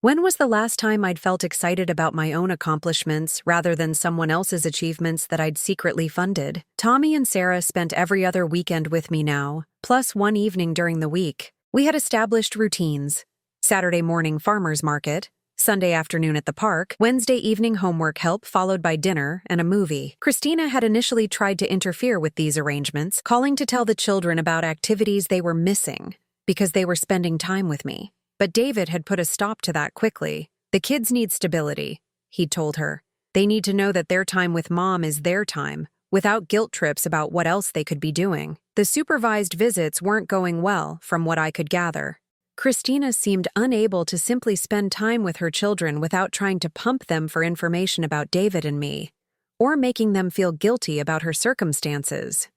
When was the last time I'd felt excited about my own accomplishments rather than someone else's achievements that I'd secretly funded? Tommy and Sarah spent every other weekend with me now, plus one evening during the week. We had established routines: Saturday morning farmers market, Sunday afternoon at the park, Wednesday evening homework help followed by dinner and a movie. Christina had initially tried to interfere with these arrangements, calling to tell the children about activities they were missing because they were spending time with me. But David had put a stop to that quickly. The kids need stability, he'd told her. They need to know that their time with mom is their time, without guilt trips about what else they could be doing. The supervised visits weren't going well, from what I could gather. Christina seemed unable to simply spend time with her children without trying to pump them for information about David and me, or making them feel guilty about her circumstances.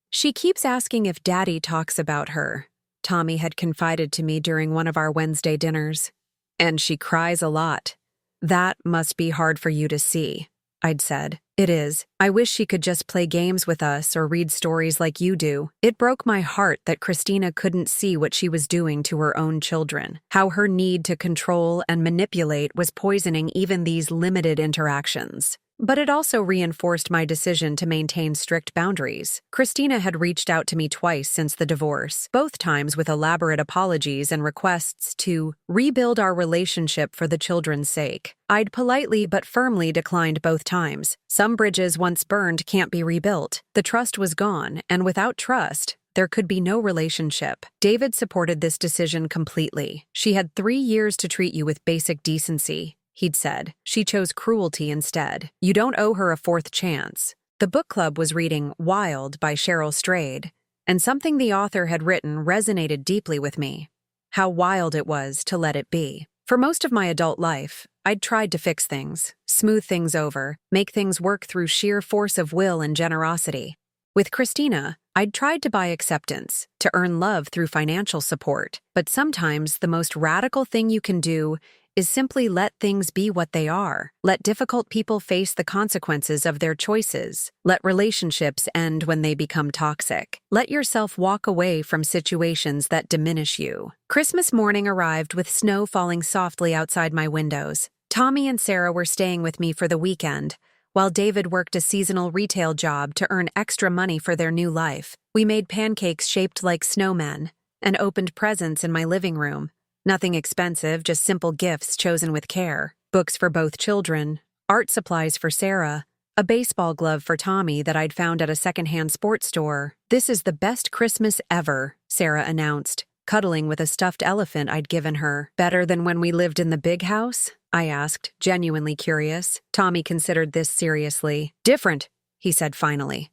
She keeps asking if Daddy talks about her, Tommy had confided to me during one of our Wednesday dinners. And she cries a lot. That must be hard for you to see, I'd said. It is. I wish she could just play games with us or read stories like you do. It broke my heart that Christina couldn't see what she was doing to her own children, how her need to control and manipulate was poisoning even these limited interactions. But it also reinforced my decision to maintain strict boundaries. Christina had reached out to me twice since the divorce, both times with elaborate apologies and requests to rebuild our relationship for the children's sake. I'd politely but firmly declined both times. Some bridges once burned can't be rebuilt. The trust was gone, and without trust, there could be no relationship. David supported this decision completely. She had 3 years to treat you with basic decency, he'd said. She chose cruelty instead. You don't owe her a fourth chance. The book club was reading Wild by Cheryl Strayed, and something the author had written resonated deeply with me. How wild it was to let it be. For most of my adult life, I'd tried to fix things, smooth things over, make things work through sheer force of will and generosity. With Christina, I'd tried to buy acceptance, to earn love through financial support. But sometimes the most radical thing you can do is simply let things be what they are. Let difficult people face the consequences of their choices. Let relationships end when they become toxic. Let yourself walk away from situations that diminish you. Christmas morning arrived with snow falling softly outside my windows. Tommy and Sarah were staying with me for the weekend, while David worked a seasonal retail job to earn extra money for their new life. We made pancakes shaped like snowmen and opened presents in my living room. Nothing expensive, just simple gifts chosen with care. Books for both children, art supplies for Sarah, a baseball glove for Tommy that I'd found at a secondhand sports store. This is the best Christmas ever, Sarah announced, cuddling with a stuffed elephant I'd given her. Better than when we lived in the big house? I asked, genuinely curious. Tommy considered this seriously. Different, he said finally.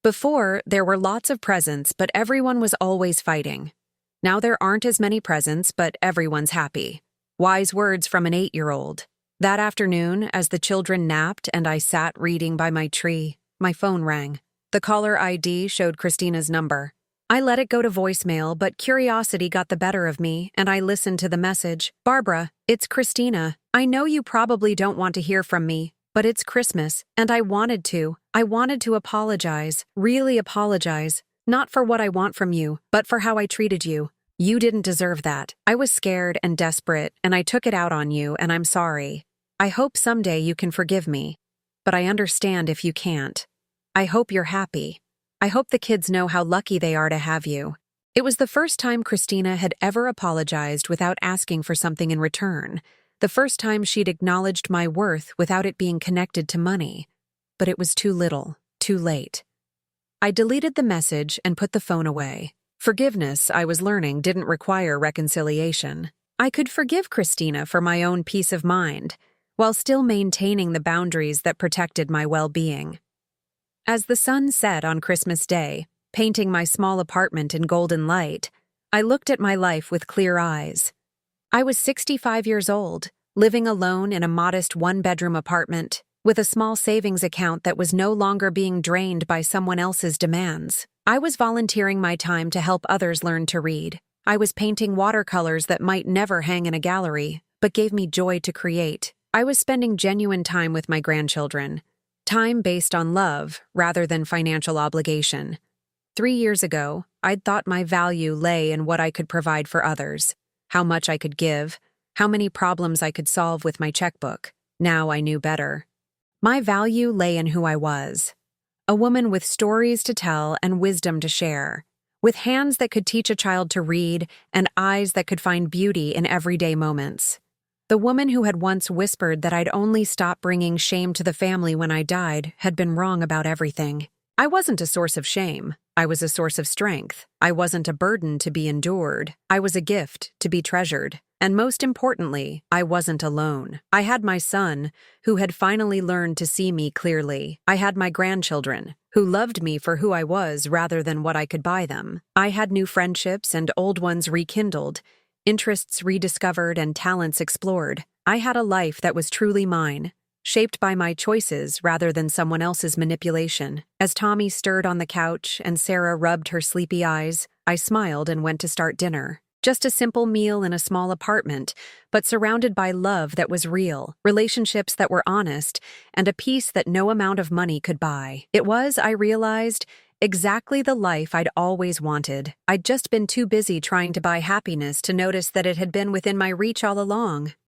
Before, there were lots of presents, but everyone was always fighting. Now there aren't as many presents, but everyone's happy. Wise words from an 8-year-old. That afternoon, as the children napped and I sat reading by my tree, my phone rang. The caller ID showed Christina's number. I let it go to voicemail, but curiosity got the better of me, and I listened to the message. Barbara, it's Christina. I know you probably don't want to hear from me, but it's Christmas, and I wanted to. I wanted to apologize, really apologize. Not for what I want from you, but for how I treated you. You didn't deserve that. I was scared and desperate, and I took it out on you, and I'm sorry. I hope someday you can forgive me. But I understand if you can't. I hope you're happy. I hope the kids know how lucky they are to have you. It was the first time Christina had ever apologized without asking for something in return. The first time she'd acknowledged my worth without it being connected to money. But it was too little, too late. I deleted the message and put the phone away. Forgiveness, I was learning, didn't require reconciliation. I could forgive Christina for my own peace of mind, while still maintaining the boundaries that protected my well-being. As the sun set on Christmas Day, painting my small apartment in golden light, I looked at my life with clear eyes. I was 65 years old, living alone in a modest one-bedroom apartment, with a small savings account that was no longer being drained by someone else's demands. I was volunteering my time to help others learn to read. I was painting watercolors that might never hang in a gallery, but gave me joy to create. I was spending genuine time with my grandchildren, time based on love rather than financial obligation. 3 years ago, I'd thought my value lay in what I could provide for others, how much I could give, how many problems I could solve with my checkbook. Now I knew better. My value lay in who I was. A woman with stories to tell and wisdom to share, with hands that could teach a child to read and eyes that could find beauty in everyday moments. The woman who had once whispered that I'd only stop bringing shame to the family when I died had been wrong about everything. I wasn't a source of shame. I was a source of strength. I wasn't a burden to be endured. I was a gift to be treasured. And most importantly, I wasn't alone. I had my son, who had finally learned to see me clearly. I had my grandchildren, who loved me for who I was rather than what I could buy them. I had new friendships and old ones rekindled, interests rediscovered and talents explored. I had a life that was truly mine, shaped by my choices rather than someone else's manipulation. As Tommy stirred on the couch and Sarah rubbed her sleepy eyes, I smiled and went to start dinner. Just a simple meal in a small apartment, but surrounded by love that was real, relationships that were honest, and a peace that no amount of money could buy. It was, I realized, exactly the life I'd always wanted. I'd just been too busy trying to buy happiness to notice that it had been within my reach all along.